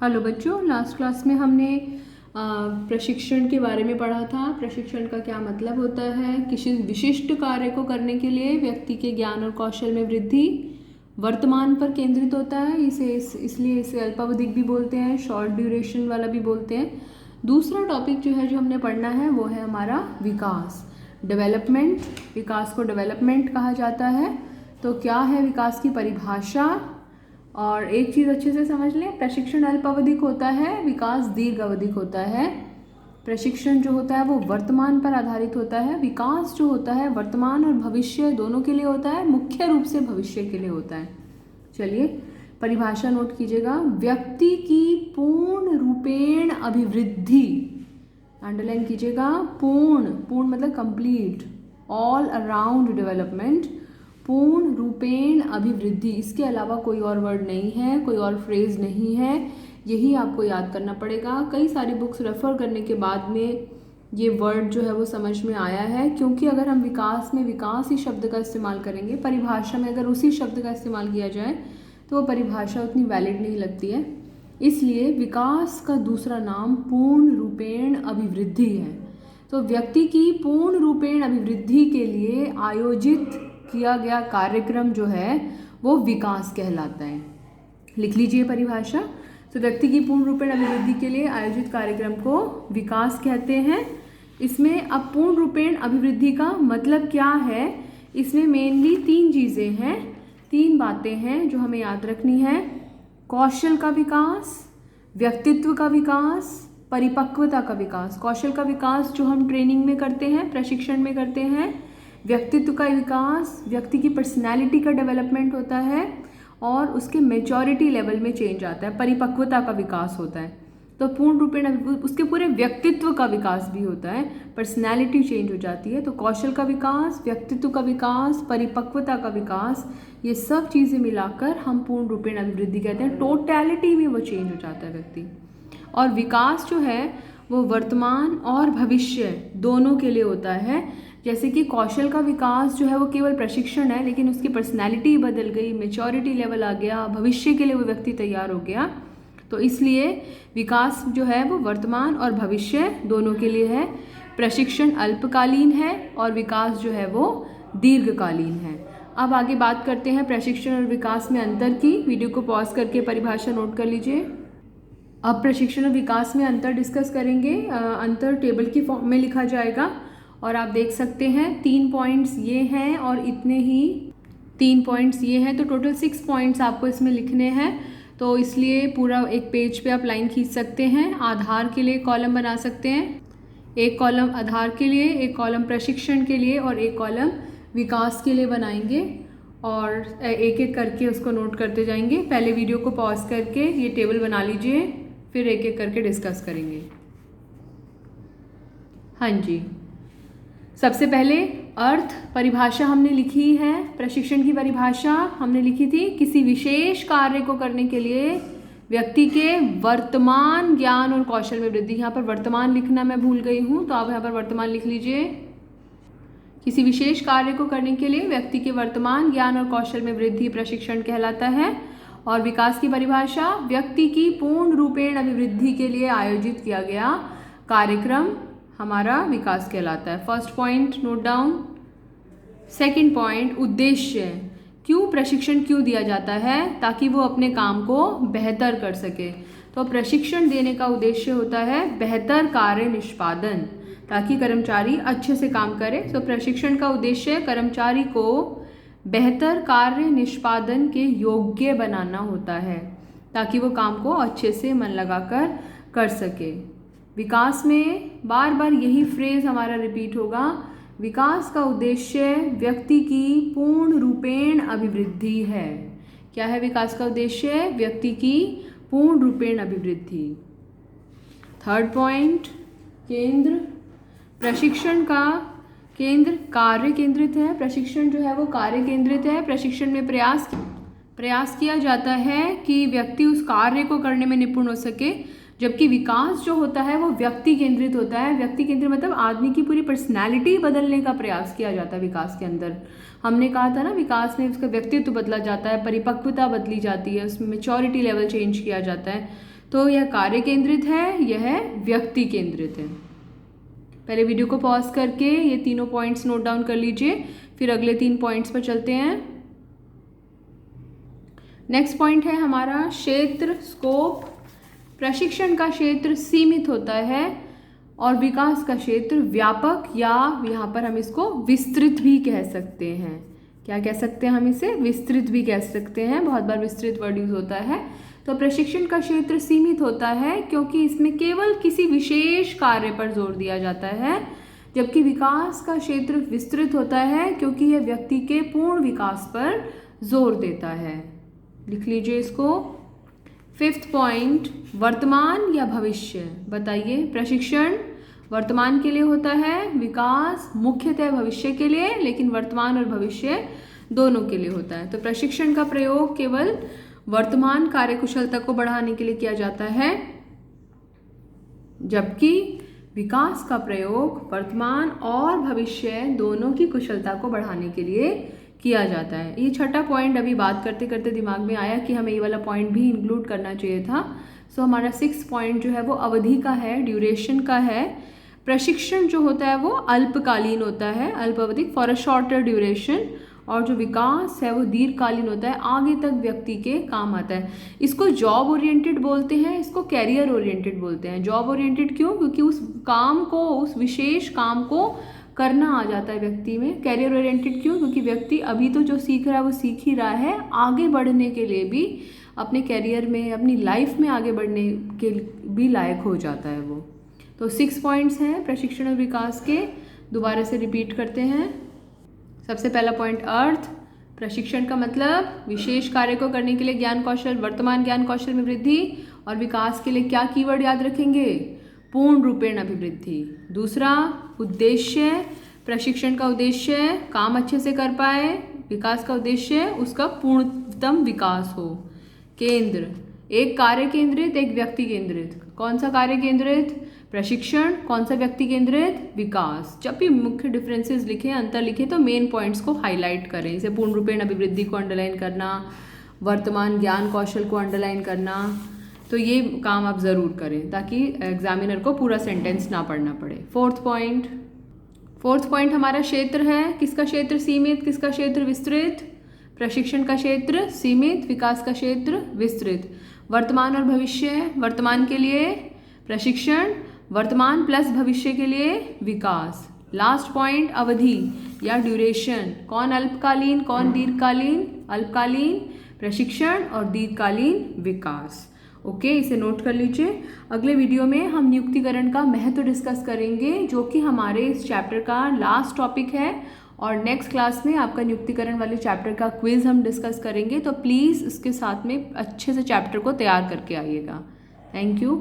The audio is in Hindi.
हेलो बच्चों, लास्ट क्लास में हमने प्रशिक्षण के बारे में पढ़ा था। प्रशिक्षण का क्या मतलब होता है। किसी विशिष्ट कार्य को करने के लिए व्यक्ति के ज्ञान और कौशल में वृद्धि वर्तमान पर केंद्रित होता है। इसलिए इसे अल्पावधिक भी बोलते हैं, शॉर्ट ड्यूरेशन वाला भी बोलते हैं। दूसरा टॉपिक जो है जो हमने पढ़ना है वो है हमारा विकास, डेवलपमेंट। विकास को डेवलपमेंट कहा जाता है। तो क्या है विकास की परिभाषा। और एक चीज़ अच्छे से समझ लें, प्रशिक्षण अल्पावधिक होता है, विकास दीर्घ अवधिक होता है। प्रशिक्षण जो होता है वो वर्तमान पर आधारित होता है, विकास जो होता है वर्तमान और भविष्य दोनों के लिए होता है, मुख्य रूप से भविष्य के लिए होता है। चलिए परिभाषा नोट कीजिएगा। व्यक्ति की पूर्ण रूपेण अभिवृद्धि, अंडरलाइन कीजिएगा। पूर्ण मतलब कंप्लीट, ऑल अराउंड डेवलपमेंट, पूर्ण रूपेण अभिवृद्धि। इसके अलावा कोई और वर्ड नहीं है, कोई और फ्रेज नहीं है, यही आपको याद करना पड़ेगा। कई सारी बुक्स रेफर करने के बाद में ये वर्ड जो है वो समझ में आया है, क्योंकि अगर हम विकास में विकास ही शब्द का इस्तेमाल करेंगे, परिभाषा में अगर उसी शब्द का इस्तेमाल किया जाए तो वो परिभाषा उतनी वैलिड नहीं लगती है। इसलिए विकास का दूसरा नाम पूर्ण रूपेण अभिवृद्धि है। तो व्यक्ति की पूर्ण रूपेण अभिवृद्धि के लिए आयोजित किया गया कार्यक्रम जो है वो विकास कहलाता है। लिख लीजिए परिभाषा। तो व्यक्ति की पूर्ण रूपेण अभिवृद्धि के लिए आयोजित कार्यक्रम को विकास कहते हैं। इसमें अब पूर्ण रूपेण अभिवृद्धि का मतलब क्या है, इसमें मेनली तीन चीज़ें हैं, तीन बातें हैं जो हमें याद रखनी है। कौशल का विकास, व्यक्तित्व का विकास, परिपक्वता का विकास। कौशल का विकास जो हम ट्रेनिंग में करते हैं, प्रशिक्षण में करते हैं। व्यक्तित्व का विकास, व्यक्ति की पर्सनैलिटी का डेवलपमेंट होता है और उसके मैच्योरिटी लेवल में चेंज आता है, परिपक्वता का विकास होता है। तो पूर्ण रूपेण उसके पूरे व्यक्तित्व का विकास भी होता है, पर्सनैलिटी चेंज हो जाती है। तो कौशल का विकास, व्यक्तित्व का विकास, परिपक्वता का विकास, ये सब चीज़ें मिलाकर हम पूर्ण रूपेण अभिवृद्धि कहते हैं। टोटैलिटी में वो चेंज हो जाता है व्यक्ति। और विकास जो है वो वर्तमान और भविष्य दोनों के लिए होता है। जैसे कि कौशल का विकास जो है वो केवल प्रशिक्षण है, लेकिन उसकी पर्सनैलिटी बदल गई, मैच्योरिटी लेवल आ गया, भविष्य के लिए वो व्यक्ति तैयार हो गया। तो इसलिए विकास जो है वो वर्तमान और भविष्य दोनों के लिए है। प्रशिक्षण अल्पकालीन है और विकास जो है वो दीर्घकालीन है। अब आगे बात करते हैं प्रशिक्षण और विकास में अंतर की। वीडियो को पॉज करके परिभाषा नोट कर लीजिए। अब प्रशिक्षण और विकास में अंतर डिस्कस करेंगे। अंतर टेबल की फॉर्म में लिखा जाएगा और आप देख सकते हैं 3 पॉइंट्स ये हैं और इतने ही 3 पॉइंट्स ये हैं। तो टोटल 6 पॉइंट्स आपको इसमें लिखने हैं। तो इसलिए पूरा एक पेज पे आप लाइन खींच सकते हैं। आधार के लिए कॉलम बना सकते हैं, एक कॉलम आधार के लिए, एक कॉलम प्रशिक्षण के लिए और एक कॉलम विकास के लिए बनाएंगे और एक एक करके उसको नोट करते जाएंगे। पहले वीडियो को पॉज करके ये टेबल बना लीजिए, फिर एक एक करके डिस्कस करेंगे। हाँ जी, सबसे पहले अर्थ परिभाषा हमने लिखी है। प्रशिक्षण की परिभाषा हमने लिखी थी, किसी विशेष कार्य को करने के लिए व्यक्ति के वर्तमान ज्ञान और कौशल में वृद्धि। यहाँ पर वर्तमान लिखना मैं भूल गई हूँ, तो आप यहाँ पर वर्तमान लिख लीजिए। किसी विशेष कार्य को करने के लिए व्यक्ति के वर्तमान ज्ञान और कौशल में वृद्धि प्रशिक्षण कहलाता है। और विकास की परिभाषा, व्यक्ति की पूर्ण रूपेण अभिवृद्धि के लिए आयोजित किया गया कार्यक्रम हमारा विकास कहलाता है। First point note down. Second point, उद्देश्य। क्यों प्रशिक्षण क्यों दिया जाता है, ताकि वो अपने काम को बेहतर कर सके। तो प्रशिक्षण देने का उद्देश्य होता है बेहतर कार्य निष्पादन, ताकि कर्मचारी अच्छे से काम करे। तो प्रशिक्षण का उद्देश्य कर्मचारी को बेहतर कार्य निष्पादन के योग्य बनाना होता है, ताकि वो काम को अच्छे से मन लगाकर कर सके। विकास में बार बार यही फ्रेज हमारा रिपीट होगा, विकास का उद्देश्य व्यक्ति की पूर्ण रूपेण अभिवृद्धि है। क्या है विकास का उद्देश्य? व्यक्ति की पूर्ण रूपेण अभिवृद्धि। थर्ड पॉइंट, केंद्र। प्रशिक्षण का केंद्र कार्य केंद्रित है। प्रशिक्षण जो है वो कार्य केंद्रित है। प्रशिक्षण में प्रयास किया जाता है कि व्यक्ति उस कार्य को करने में निपुण हो सके, जबकि विकास जो होता है वो व्यक्ति केंद्रित होता है। व्यक्ति केंद्रित मतलब आदमी की पूरी पर्सनैलिटी बदलने का प्रयास किया जाता है विकास के अंदर। हमने कहा था ना, विकास में उसका व्यक्तित्व बदला जाता है, परिपक्वता बदली जाती है, उसमें मैच्योरिटी लेवल चेंज किया जाता है। तो यह कार्य केंद्रित है, यह व्यक्ति केंद्रित है। पहले वीडियो को पॉज करके ये तीनों पॉइंट्स नोट डाउन कर लीजिए, फिर अगले 3 पॉइंट्स पर चलते हैं। नेक्स्ट पॉइंट है हमारा क्षेत्र, स्कोप। प्रशिक्षण का क्षेत्र सीमित होता है और विकास का क्षेत्र व्यापक, या यहाँ पर हम इसको विस्तृत भी कह सकते हैं। क्या कह सकते हैं हम इसे? विस्तृत भी कह सकते हैं, बहुत बार विस्तृत वर्ड यूज होता है। तो प्रशिक्षण का क्षेत्र सीमित होता है क्योंकि इसमें केवल किसी विशेष कार्य पर जोर दिया जाता है, जबकि विकास का क्षेत्र विस्तृत होता है क्योंकि यह व्यक्ति के पूर्ण विकास पर जोर देता है। लिख लीजिए इसको। 5th पॉइंट, वर्तमान या भविष्य। बताइए, प्रशिक्षण वर्तमान के लिए होता है, विकास मुख्यतः भविष्य के लिए, लेकिन वर्तमान और भविष्य दोनों के लिए होता है। तो प्रशिक्षण का प्रयोग केवल वर्तमान कार्यकुशलता को बढ़ाने के लिए किया जाता है, जबकि विकास का प्रयोग वर्तमान और भविष्य दोनों की कुशलता को बढ़ाने के लिए किया जाता है। ये छठा पॉइंट अभी बात करते करते दिमाग में आया कि हमें ये वाला पॉइंट भी इंक्लूड करना चाहिए था। सो हमारा 6th पॉइंट जो है वो अवधि का है, ड्यूरेशन का है। प्रशिक्षण जो होता है वो अल्पकालीन होता है, अल्पावधिक, फॉर अ शॉर्टर ड्यूरेशन, और जो विकास है वो दीर्घकालीन होता है, आगे तक व्यक्ति के काम आता है। इसको जॉब ओरिएंटेड बोलते हैं, इसको कैरियर ओरिएंटेड बोलते हैं। जॉब ओरिएंटेड क्यों? क्योंकि उस काम को, उस विशेष काम को करना आ जाता है व्यक्ति में। कैरियर ओरिएंटेड क्यों? क्योंकि व्यक्ति अभी तो जो सीख रहा है वो सीख ही रहा है, आगे बढ़ने के लिए भी, अपने कैरियर में, अपनी लाइफ में आगे बढ़ने के भी लायक हो जाता है वो। तो 6 पॉइंट्स हैं प्रशिक्षण और विकास के, दोबारा से रिपीट करते हैं। सबसे पहला पॉइंट, अर्थ। प्रशिक्षण का मतलब विशेष कार्य को करने के लिए ज्ञान कौशल, वर्तमान ज्ञान कौशल में वृद्धि, और विकास के लिए क्या कीवर्ड याद रखेंगे? पूर्ण रूपेण अभिवृद्धि। दूसरा, उद्देश्य। प्रशिक्षण का उद्देश्य काम अच्छे से कर पाए, विकास का उद्देश्य उसका पूर्णतम विकास हो। केंद्र, एक कार्य केंद्रित, एक व्यक्ति केंद्रित। कौन सा कार्य केंद्रित? प्रशिक्षण। कौन सा व्यक्ति केंद्रित? विकास। जब भी मुख्य डिफरेंसेस लिखें, अंतर लिखें, तो मेन पॉइंट्स को हाईलाइट करें। जैसे पूर्ण रूपेण अभिवृद्धि को अंडरलाइन करना, वर्तमान ज्ञान कौशल को अंडरलाइन करना, तो ये काम आप ज़रूर करें ताकि एग्जामिनर को पूरा सेंटेंस ना पढ़ना पड़े। 4th पॉइंट हमारा क्षेत्र है। किसका क्षेत्र सीमित, किसका क्षेत्र विस्तृत? प्रशिक्षण का क्षेत्र सीमित, विकास का क्षेत्र विस्तृत। वर्तमान और भविष्य, वर्तमान के लिए प्रशिक्षण, वर्तमान प्लस भविष्य के लिए विकास। लास्ट पॉइंट, अवधि या ड्यूरेशन। कौन अल्पकालीन, कौन दीर्घकालीन? अल्पकालीन प्रशिक्षण और दीर्घकालीन विकास। ओके, इसे नोट कर लीजिए। अगले वीडियो में हम नियुक्तिकरण का महत्व डिस्कस करेंगे, जो कि हमारे इस चैप्टर का लास्ट टॉपिक है, और नेक्स्ट क्लास में आपका नियुक्तिकरण वाले चैप्टर का क्विज हम डिस्कस करेंगे। तो प्लीज़ इसके साथ में अच्छे से चैप्टर को तैयार करके आइएगा। Thank you.